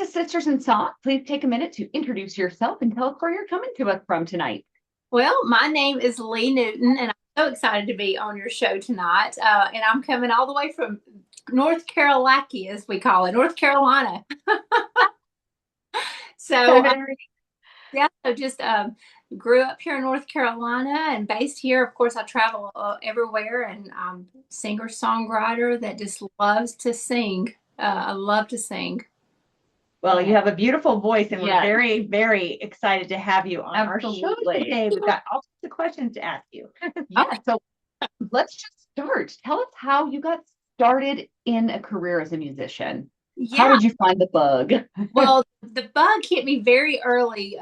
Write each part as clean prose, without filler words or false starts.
to Sisters in Song. Please take a minute to introduce yourself and tell us where you're coming to us from tonight. Well, my name is Lee Newton, and I'm so excited to be on your show tonight. And I'm coming all the way from North Caro-lacky, as we call it, North Carolina. So, yeah, so just grew up here in North Carolina and based here. Of course, I travel everywhere, and I'm a singer-songwriter that just loves to sing. I love to sing. Well, you have a beautiful voice, and we're very, very excited to have you on our show today. We've got all sorts of questions to ask you. So let's just start. Tell us how you got started in a career as a musician. How did you find the bug? Well, the bug hit me very early,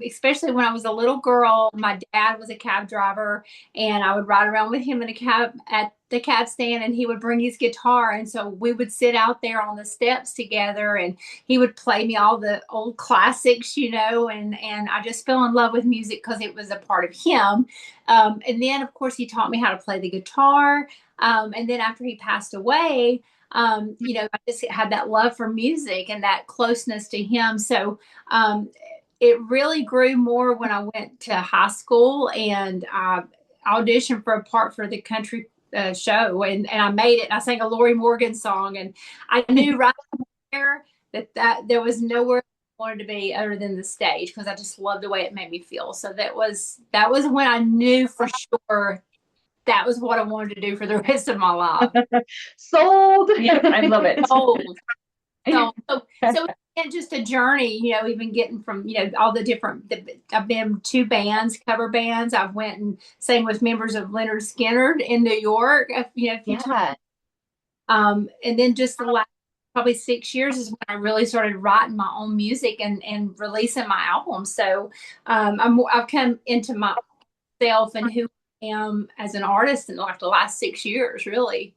especially when I was a little girl. My dad was a cab driver, and I would ride around with him in a cab at the cab stand, and he would bring his guitar. And so we would sit out there on the steps together, and he would play me all the old classics, and I just fell in love with music because it was a part of him. And then, of course, he taught me how to play the guitar. And then after he passed away, I just had that love for music and that closeness to him. So it really grew more when I went to high school, and I auditioned for a part for the country show, and I made it. I sang a Lori Morgan song, and I knew right there that there was nowhere I wanted to be other than the stage, because I just loved the way it made me feel. So that was when I knew for sure that was what I wanted to do for the rest of my life. Sold. Yeah, I love it. Sold. So it's just a journey, even getting from, all the different, I've been in two bands, cover bands. I've went and sang with members of Leonard Skinner in New York, a few times. And then just the last probably 6 years is when I really started writing my own music and releasing my album. So I've come into myself and who I am as an artist in like the last 6 years, really.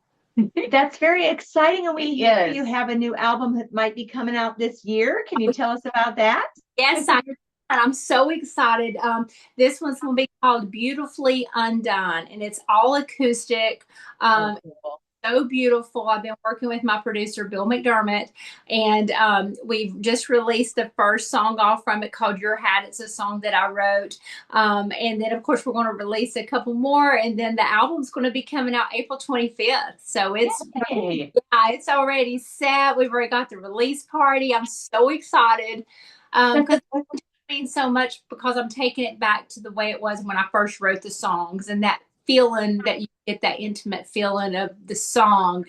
That's very exciting. And we hear you have a new album that might be coming out this year. Can you tell us about that? Yes, I'm so excited. This one's going to be called Beautifully Undone, and it's all acoustic. Cool. So beautiful. I've been working with my producer, Bill Mcdermott, and we've just released the first song off from it called Your Hat. It's a song that I wrote. And then, of course, we're going to release a couple more, and then the album's going to be coming out April 25th. So it's already set. We've already got the release party. I'm so excited because it means so much, because I'm taking it back to the way it was when I first wrote the songs, and that feeling that you get, that intimate feeling of the song,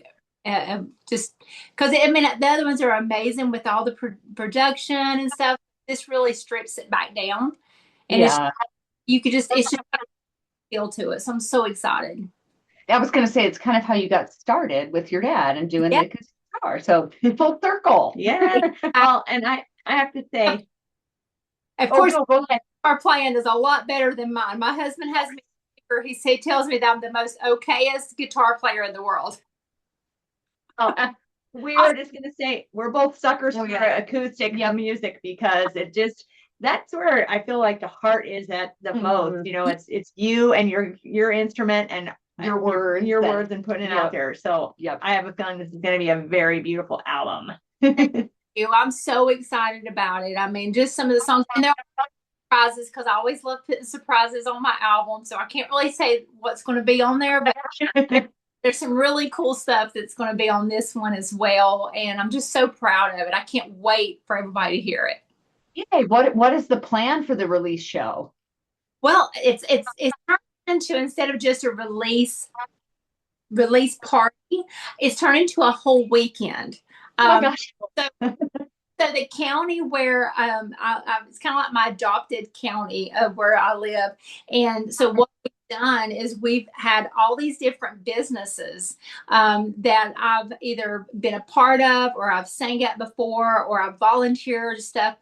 just because the other ones are amazing with all the production and stuff. This really strips it back down, and it's just feel to it. So I'm so excited. I was going to say, it's kind of how you got started with your dad and doing the acoustic guitar. So full circle. Yeah. Well, and I have to say, of course, our playing is a lot better than mine. My husband has me. He tells me that I'm the most okayest guitar player in the world. We were just going to say, we're both suckers for acoustic music, because that's where I feel like the heart is at the most. It's you and your instrument and your words and putting it out there. So I have a feeling this is going to be a very beautiful album. I'm so excited about it. I mean, just some of the songs, and there are surprises, because I always love putting surprises on my album. So I can't really say what's going to be on there, but there's some really cool stuff that's going to be on this one as well. And I'm just so proud of it. I can't wait for everybody to hear it. Yay. What is the plan for the release show? Well, it's turned into, instead of just a release party, it's turned into a whole weekend. Oh my gosh. So the county where it's kind of like my adopted county of where I live. And so what we've done is we've had all these different businesses that I've either been a part of, or I've sang at before, or I've volunteered stuff.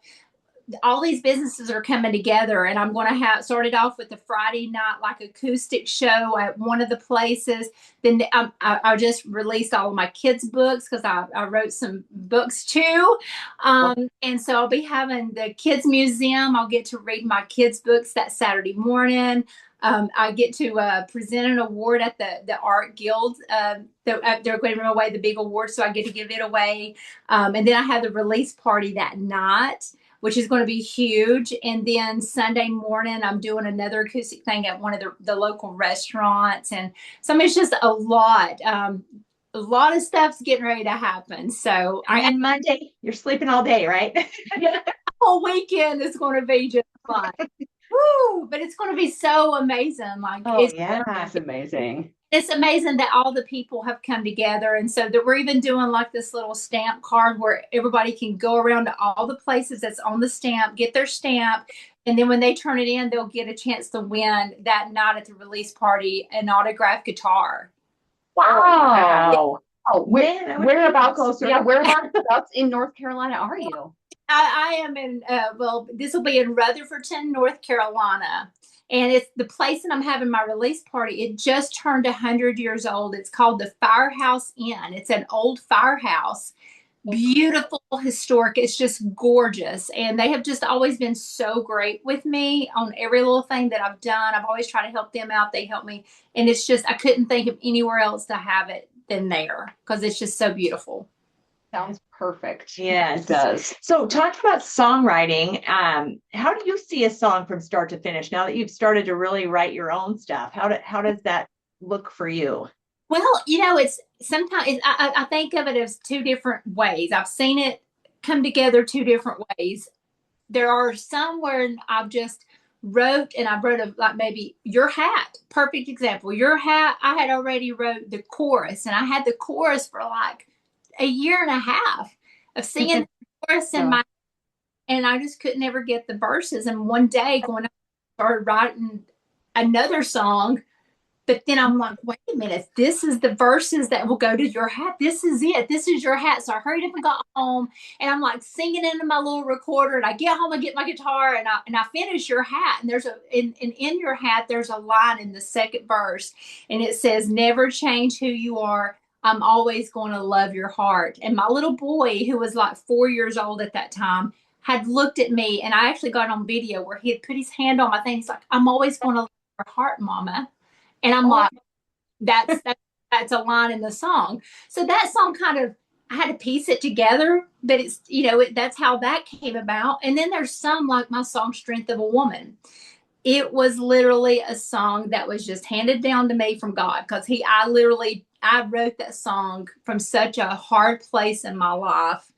All these businesses are coming together, and I'm going to have started off with a Friday night like acoustic show at one of the places. Then I just released all of my kids' books, because I wrote some books too. And so I'll be having the kids museum. I'll get to read my kids' books that Saturday morning. I get to present an award at the art guild. They're going to give away the big award, so I get to give it away. And then I have the release party that night, which is going to be huge. And then Sunday morning, I'm doing another acoustic thing at one of the local restaurants. And so it's just a lot. A lot of stuff's getting ready to happen. So and Monday, you're sleeping all day, right? The whole weekend is going to be just fun. Woo! But it's going to be so amazing. Like, it's amazing. It's amazing that all the people have come together. And so that we're even doing like this little stamp card where everybody can go around to all the places that's on the stamp, get their stamp. And then when they turn it in, they'll get a chance to win that night at the release party an autographed guitar. Wow. Oh, whereabouts in North Carolina are you? I am in, this will be in Rutherfordton, North Carolina. And it's the place that I'm having my release party. It just turned 100 years old. It's called the Firehouse Inn. It's an old firehouse. Beautiful, historic. It's just gorgeous. And they have just always been so great with me on every little thing that I've done. I've always tried to help them out. They help me. And it's just, I couldn't think of anywhere else to have it than there because it's just so beautiful. Sounds perfect. Yes, it does. So talk about songwriting. How do you see a song from start to finish now that you've started to really write your own stuff? How does that look for you? Well, it's sometimes I think of it as two different ways. I've seen it come together two different ways. There are some where I've just wrote like maybe Your Hat, perfect example. Your Hat, I had already wrote the chorus, and I had the chorus for like a year and a half of singing the chorus in my, and I just could never get the verses. And one day going, I started writing another song. But then I'm like, wait a minute, this is the verses that will go to Your Hat. This is it. This is Your Hat. So I hurried up and got home, and I'm like singing into my little recorder, and I get home, I get my guitar, and I finish Your Hat. And there's in Your Hat, there's a line in the second verse, and it says, never change who you are. I'm always going to love your heart. And my little boy, who was like 4 years old at that time, had looked at me, and I actually got on video where he had put his hand on my thing. He's like, I'm always going to love your heart, Mama. And I'm like, that's a line in the song. So that song kind of, I had to piece it together, but it's, that's how that came about. And then there's some like my song, Strength of a Woman. It was literally a song that was just handed down to me from God, because I wrote that song from such a hard place in my life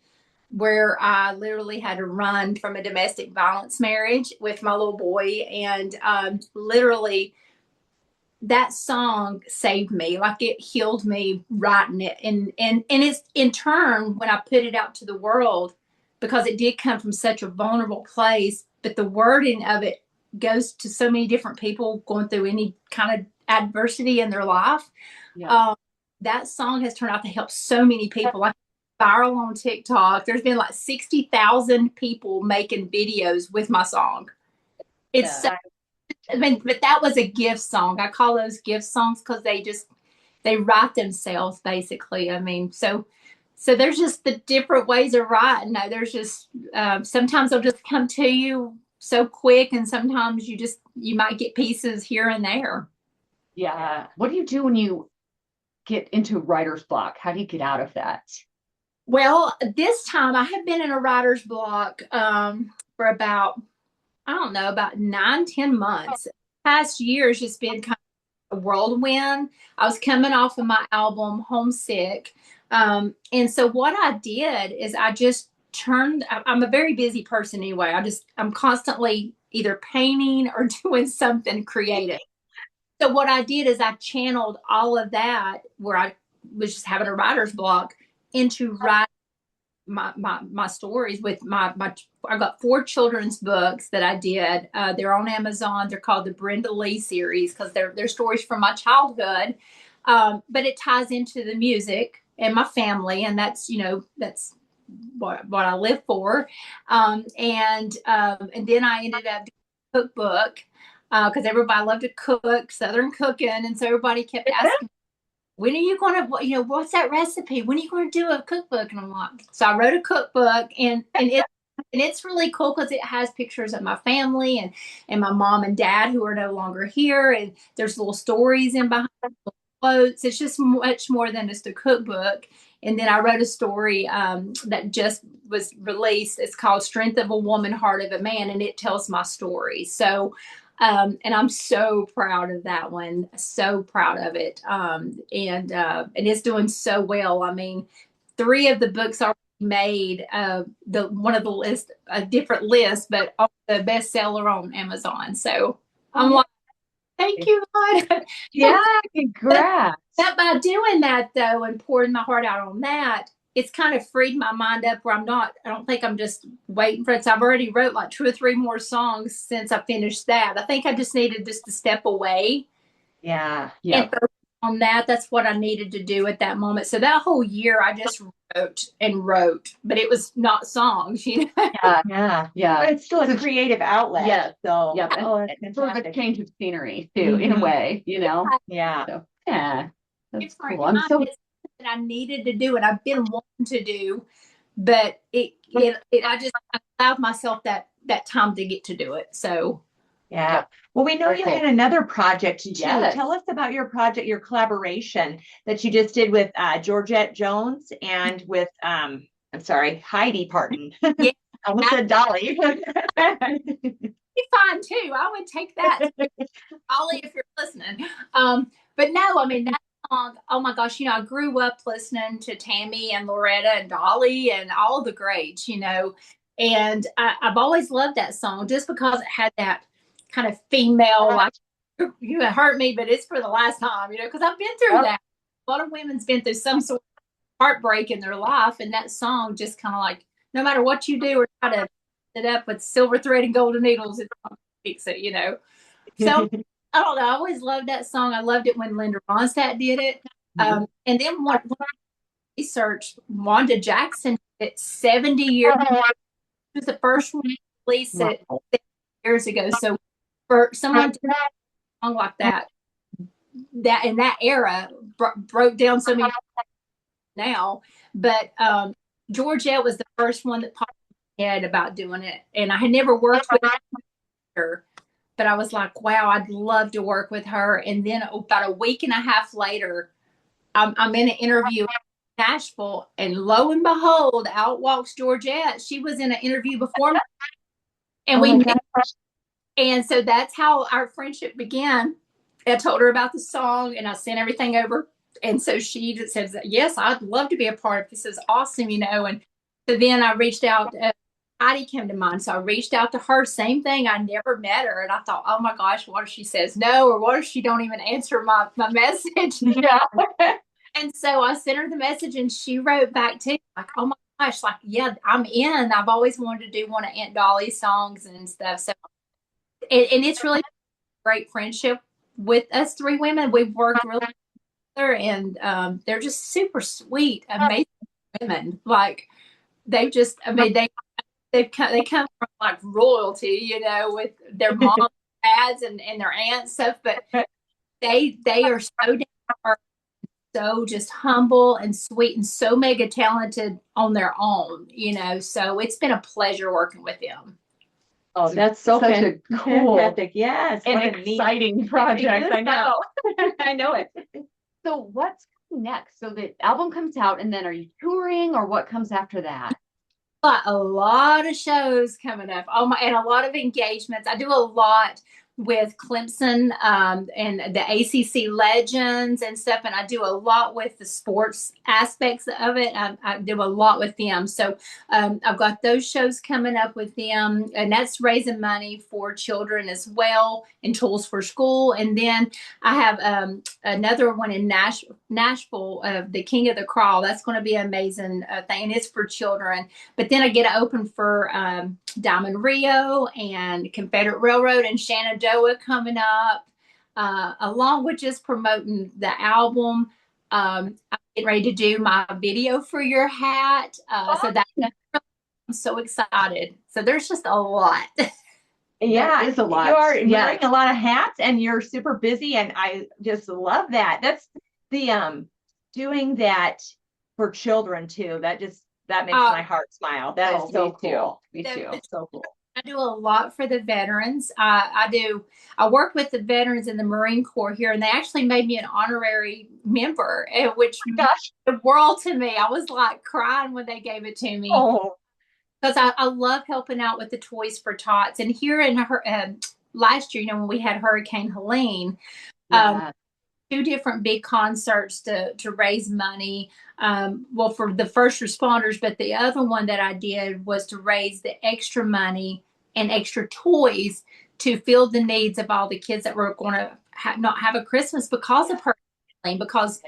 where I literally had to run from a domestic violence marriage with my little boy. And literally, that song saved me. Like, it healed me writing it. And it's in turn, when I put it out to the world, because it did come from such a vulnerable place, but the wording of it goes to so many different people going through any kind of adversity in their life. Yeah. That song has turned out to help so many people. Like, viral on TikTok. There's been like 60,000 people making videos with my song. It's but that was a gift song. I call those gift songs because they write themselves, basically. I mean, so there's just the different ways of writing. There's just sometimes they'll just come to you so quick, and sometimes you might get pieces here and there. Yeah. What do you do when you get into writer's block? How do you get out of that? Well, this time I have been in a writer's block for about 9-10 months. Past year has just been kind of a whirlwind. I was coming off of my album Homesick. And so what I did is I just I'm a very busy person anyway. I'm constantly either painting or doing something creative. So what I did is I channeled all of that, where I was just having a writer's block, into writing my stories with I got 4 children's books that I did. They're on Amazon. They're called the Brenda Lee series because they're stories from my childhood. But it ties into the music and my family, and that's what I live for. And then I ended up doing a cookbook because everybody loved to cook, Southern cooking, and so everybody kept asking, when are you going to, what's that recipe? When are you going to do a cookbook? And I'm like, so I wrote a cookbook, and And it's really cool because it has pictures of my family and my mom and dad who are no longer here. And there's little stories in behind quotes. It's just much more than just a cookbook. And then I wrote a story that just was released. It's called Strength of a Woman, Heart of a Man, and it tells my story. So, and I'm so proud of that one. So proud of it. And it's doing so well. I mean, 3 of the books are made the one of the list, a different list, but also the bestseller on Amazon. So I'm like, thank you, God. Yeah, congrats. But by doing that though, and pouring my heart out on that, it's kind of freed my mind up where I don't think I'm just waiting for it. So I've already wrote like 2 or 3 more songs since I finished that. I think I just needed just to step away. Yeah. And on that, that's what I needed to do at that moment. So that whole year I just wrote, but it was not songs, you know. Yeah. But it's still a creative outlet. Yeah. So and sort of a change of scenery too, in a way, you know. Yeah. So, yeah. That's cool. I'm so that I needed to do, and I've been wanting to do, but I allowed myself that time to get to do it. So yeah. Well, we know you had another project too. Yes. Tell us about your project, your collaboration that you just did with Georgette Jones and with Heidi Parton. Yeah. I almost said Dolly. Be fine too. I would take that, Ollie, if you're listening. But no, I mean that song. Oh my gosh, I grew up listening to Tammy and Loretta and Dolly and all the greats, and I've always loved that song just because it had that kind of female, like, you hurt me, but it's for the last time, because I've been through that. A lot of women's been through some sort of heartbreak in their life, and that song just kind of like, no matter what you do or try to it up with silver thread and golden needles, it's not fix it, So I don't know. I always loved that song. I loved it when Linda Ronstadt did it. And then when I researched, Wanda Jackson did it 70 years. She was the first one to release it 70 years ago. So for someone to do a song like that in that era broke down so many now. But Georgette was the first one that popped in my head about doing it. And I had never worked with her, but I was like, wow, I'd love to work with her. And then about a week and a half later, I'm in an interview in Nashville, and lo and behold, out walks Georgette. She was in an interview before me, and we met. And so that's how our friendship began. I told her about the song, and I sent everything over. And so she just says, yes, I'd love to be a part of this. This is awesome, And so then I reached out. Heidi came to mind. So I reached out to her. Same thing. I never met her. And I thought, oh my gosh, what if she says no? Or what if she don't even answer my message? Yeah. And so I sent her the message, and she wrote back too, like, oh my gosh, like, yeah, I'm in. I've always wanted to do one of Aunt Dolly's songs and stuff. So, and it's really great friendship with us 3 women. We've worked really together, and they're just super sweet, amazing women. Like, they just, I mean, they come from like royalty, with their moms, dads, and their aunts stuff, but they are so down to earth, so just humble and sweet, and so mega talented on their own, So it's been a pleasure working with them. Oh, that's so such a cool, fantastic. Yes, and exciting project. I know. I know it. So what's next? So the album comes out, and then are you touring, or what comes after that? A lot of shows coming up. And a lot of engagements. I do a lot with Clemson and the ACC Legends and stuff, and I do a lot with the sports aspects of it. I do a lot with them. So I've got those shows coming up with them, and that's raising money for children as well, and tools for school. And then I have another one in Nashville, the King of the Crawl. That's going to be an amazing thing, and it's for children. But then I get to open for Diamond Rio and Confederate Railroad and Shenandoah coming up, along with just promoting the album. I'm getting ready to do my video for your hat. So I'm so excited. So there's just a lot. Yeah, it's a lot. You are wearing a lot of hats, and you're super busy, and I just love that. That's the doing that for children too. That just that makes my heart smile. That is so cool. Me too. It's so cool. I do a lot for the veterans. I work with the veterans in the Marine Corps here, and they actually made me an honorary member, which meant the world to me. I was like crying when they gave it to me. Because I love helping out with the Toys for Tots. And here in her last year, when we had Hurricane Helene, 2 different big concerts to raise money, for the first responders, but the other one that I did was to raise the extra money and extra toys to fill the needs of all the kids that were going to not have a Christmas because of Hurricane, because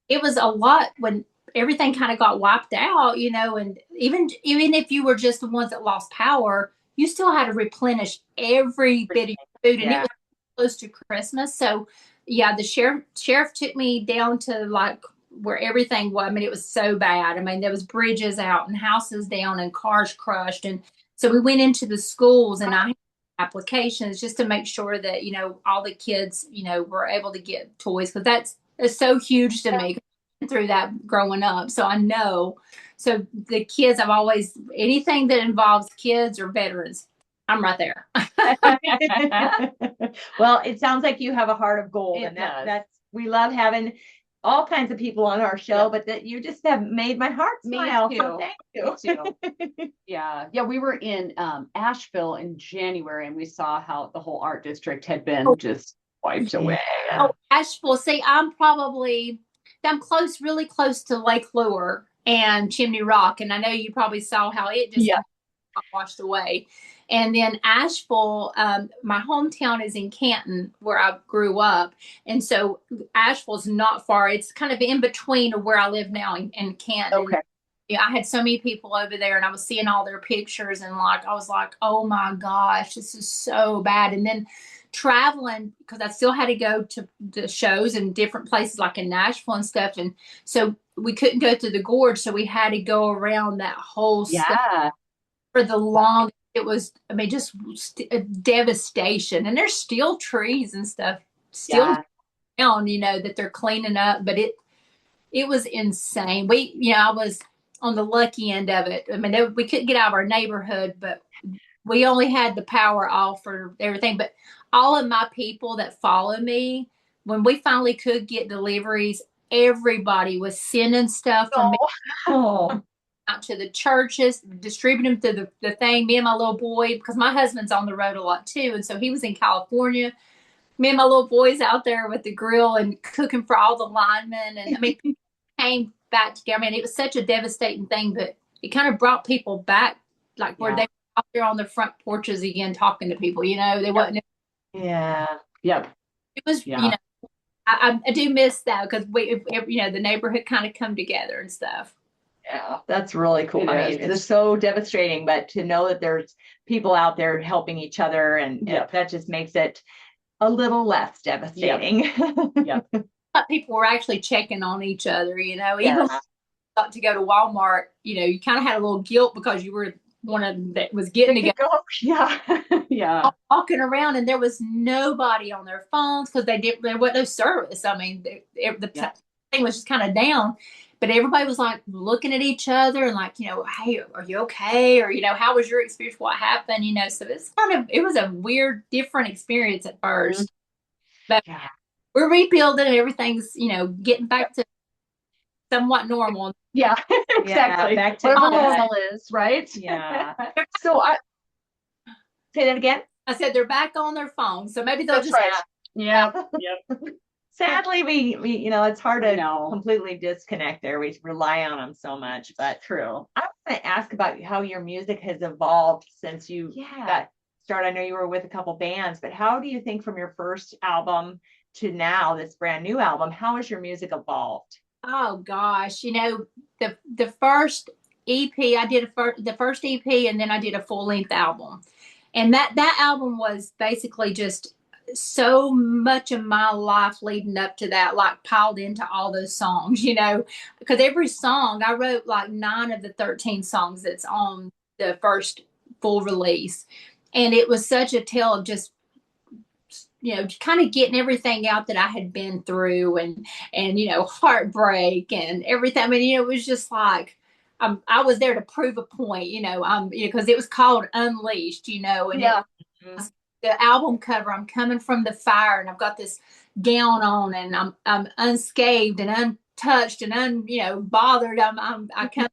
it was a lot when everything kind of got wiped out, and even if you were just the ones that lost power, you still had to replenish every bit of food, and it was close to Christmas. So the sheriff took me down to like where everything was. I mean, it was so bad. I mean, there was bridges out and houses down and cars crushed. And so we went into the schools, and I had applications just to make sure that, all the kids, were able to get toys, because it's so huge to me. Through that growing up, so I know. So the kids, I've always, anything that involves kids or veterans, I'm right there. Well, it sounds like you have a heart of gold, and that's we love having all kinds of people on our show, but that you just have made my heart smile. Me too. So thank you. Me too. Yeah. We were in Asheville in January, and we saw how the whole art district had been just wiped away. Oh, Asheville. See, I'm really close to Lake Lure and Chimney Rock. And I know you probably saw how it just got washed away. And then Asheville, my hometown is in Canton, where I grew up. And so Asheville's not far. It's kind of in between of where I live now in Canton. Okay. I had so many people over there, and I was seeing all their pictures, and I was like, oh my gosh, this is so bad. And then traveling, because I still had to go to the shows in different places like in Nashville and stuff, and so we couldn't go through the gorge, so we had to go around that whole stuff for the long. It was, I mean, just a devastation, and there's still trees and stuff still down, that they're cleaning up, but it was insane. I was on the lucky end of it. I mean, we couldn't get out of our neighborhood, but we only had the power off for everything. But all of my people that follow me, when we finally could get deliveries, everybody was sending stuff from me out to the churches, distributing them through the thing. Me and my little boy, because my husband's on the road a lot too, and so he was in California. Me and my little boy's out there with the grill and cooking for all the linemen. And I mean, came back together. I mean, it was such a devastating thing, but it kind of brought people back, like where they were out there on their front porches again, talking to people, they wasn't. It was, I do miss that, because the neighborhood kind of come together and stuff. Yeah, that's really cool. I mean, it's so devastating, but to know that there's people out there helping each other, and that just makes it a little less devastating. People were actually checking on each other, even got to go to Walmart, you kind of had a little guilt because you were one that was getting to go. Walking around, and there was nobody on their phones because there wasn't no service. I mean, the thing was just kind of down, but everybody was like looking at each other and like, hey, are you okay? Or, how was your experience? What happened? So it was a weird, different experience at first, but we're rebuilding, and everything's, getting back to somewhat normal. Exactly. Back to whatever normal is, right? So say that again. I said they're back on their phones, so maybe they'll Sadly, we it's hard to completely disconnect there. We rely on them so much, but true. I want to ask about how your music has evolved since you got started. I know you were with a couple bands, but how do you think from your first album to now, this brand new album, how has your music evolved? Oh gosh, the first EP, I did the first EP, and then I did a full length album, and that album was basically just so much of my life leading up to that, like piled into all those songs, because every song I wrote, like 9 of the 13 songs that's on the first full release, and it was such a tale of just kind of getting everything out that I had been through, and heartbreak and everything. I mean, it was just like, I was there to prove a point, because it was called Unleashed, and Yeah. The album cover, I'm coming from the fire and I've got this gown on and I'm unscathed and untouched and bothered. I come,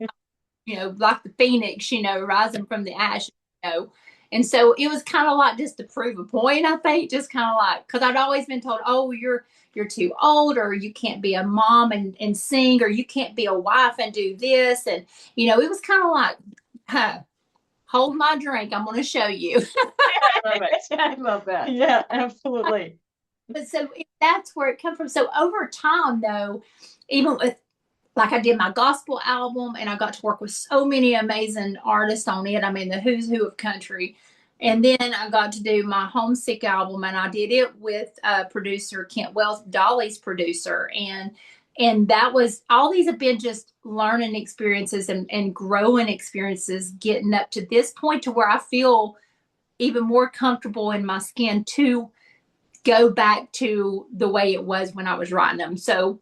like the phoenix, rising from the ashes, And so it was kind of like just to prove a point, I think, just kind of like, because I'd always been told, oh, you're too old, or you can't be a mom and sing, or you can't be a wife and do this. And, it was kind of like, hold my drink. I'm going to show you. I love it. I love that. Yeah, absolutely. But so that's where it comes from. So over time, though, even with, like, I did my gospel album and I got to work with so many amazing artists on it. I mean, the who's who of country. And then I got to do my Homesick album, and I did it with producer Kent Wells, Dolly's producer. And that was, all these have been just learning experiences and growing experiences, getting up to this point to where I feel even more comfortable in my skin to go back to the way it was when I was writing them. So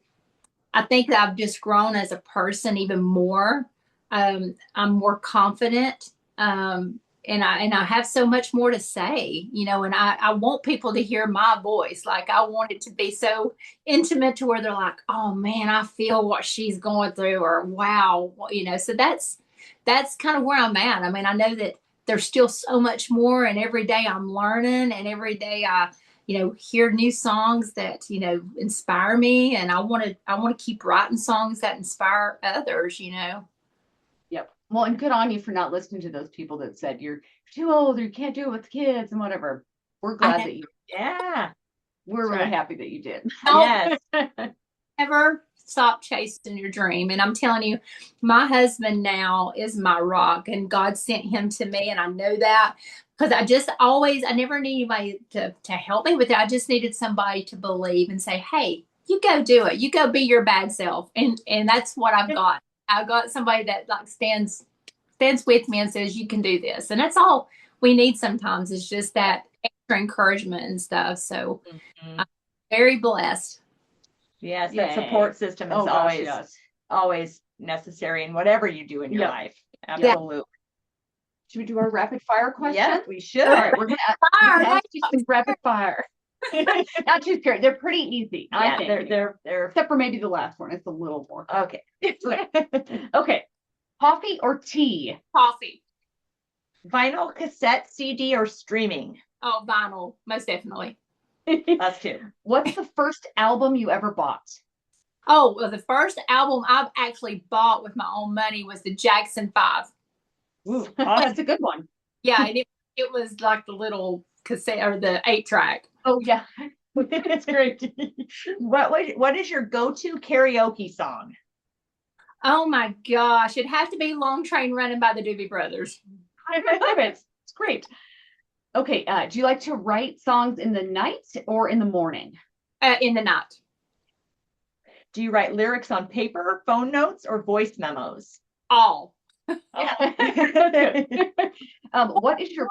I think that I've just grown as a person even more. I'm more confident. And I have so much more to say, and I want people to hear my voice. Like, I want it to be so intimate to where they're like, oh man, I feel what she's going through, or wow, so that's kind of where I'm at. I mean, I know that there's still so much more, and every day I'm learning, and every day I, hear new songs that, inspire me. And I want to keep writing songs that inspire others, Yep. Well, and good on you for not listening to those people that said you're too old or you can't do it with kids and whatever. We're glad that you. Yeah. We're really happy that you did. Yes. Never stop chasing your dream. And I'm telling you, my husband now is my rock, and God sent him to me. And I know that because I never needed anybody to help me with it. I just needed somebody to believe and say, hey, you go do it. You go be your bad self. And that's what I've got. I've got somebody that like stands with me and says, you can do this. And that's all we need sometimes, is just that extra encouragement and stuff. So I'm very blessed. Yes, Yay. that support system is always necessary in whatever you do in your life. Absolutely. Should we do our rapid fire question? Yeah, we should. All right, we're gonna ask you some rapid fire. Not too scary. They're pretty easy. I think. They're except for maybe the last one. It's a little more. Okay. Okay. Coffee or tea? Coffee. Vinyl, cassette, CD, or streaming? Oh, vinyl, most definitely. Us too. What's the first album you ever bought? Oh, well, the first album I've actually bought with my own money was the Jackson 5. Ooh, that's a good one. Yeah, and it was like the little cassette or the 8-track. Oh yeah, that's great. What is your go-to karaoke song? Oh my gosh, it'd have to be "Long Train Running" by the Doobie Brothers. I love it. It's great. Okay, do you like to write songs in the night or in the morning? In the night. Do you write lyrics on paper, phone notes, or voice memos? All. What is your?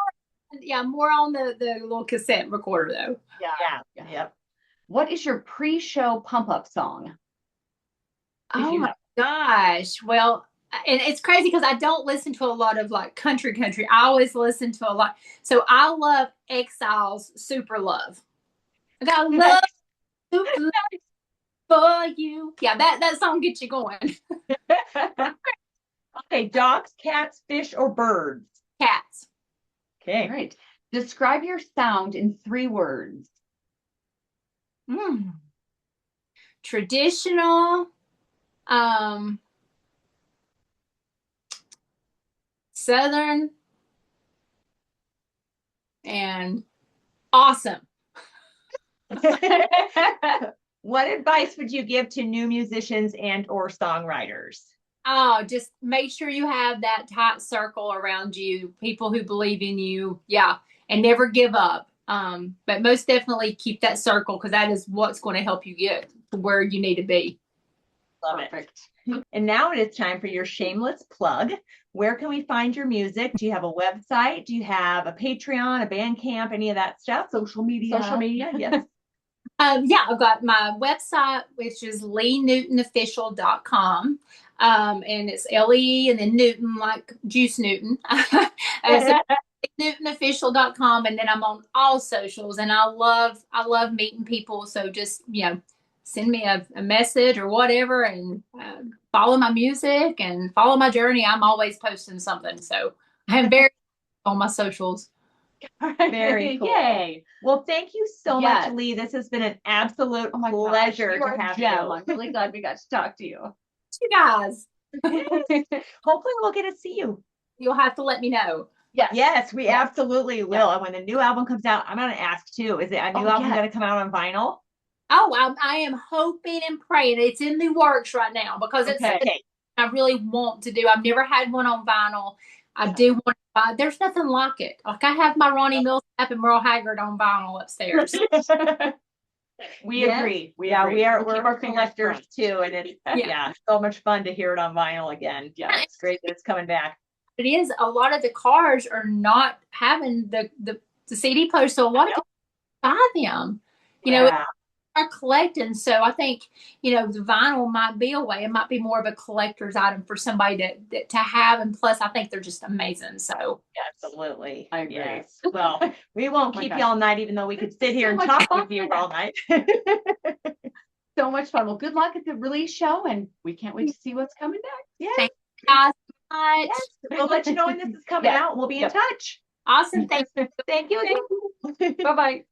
Yeah, more on the little cassette recorder though. Yeah. Yep. What is your pre-show pump-up song? Oh my gosh. Well, and it's crazy because I don't listen to a lot of like country. I always listen to a lot. So I love Exile's Super Love. I got love, super love for you. Yeah, that song gets you going. Okay, dogs, cats, fish, or birds? Cats. Okay. All right. Describe your sound in 3 words. Traditional, Southern, and awesome. What advice would you give to new musicians and or songwriters? Oh, just make sure you have that tight circle around you, people who believe in you. Yeah. And never give up. But most definitely keep that circle, because that is what's going to help you get to where you need to be. Love it. And now it is time for your shameless plug. Where can we find your music? Do you have a website? Do you have a Patreon, a Bandcamp, any of that stuff? Social media, yes. Yeah, I've got my website, which is LeeNewtonOfficial.com. And it's LE and then Newton, like Juice Newton. So NewtonOfficial.com, and then I'm on all socials, and I love meeting people. So just, send me a message or whatever, and follow my music and follow my journey. I'm always posting something. So I'm very on my socials. Very cool. Yay. Well, thank you so much, Lee. This has been an absolute pleasure to have you. I'm really glad we got to talk to you. You guys. Hopefully we'll get to see you. You'll have to let me know. Yes, we absolutely will. And when the new album comes out, I'm going to ask too, is it a new album going to come out on vinyl? Oh, I am hoping and praying. It's in the works right now because it's I really want to do. I've never had one on vinyl. I do want to buy. There's nothing like it. Like I have my Ronnie Millsap and Merle Haggard on vinyl upstairs. We agree. We're collectors too, and it's so much fun to hear it on vinyl again. Yeah, it's great that it's coming back. It is. A lot of the cars are not having the CD players, so a lot of people buy them. Are collecting. So I think, the vinyl might be a way. It might be more of a collector's item for somebody to have. And plus, I think they're just amazing. So absolutely. I agree. Yes. Well, we won't keep you all night, even though we could sit here and talk with you all night. So much fun. Well, good luck at the release show, and we can't wait to see what's coming next. Yeah. Thank you guys so much. Yes. We'll let you know when this is coming out. We'll be in touch. Awesome. Thank you. Thank you. Bye-bye.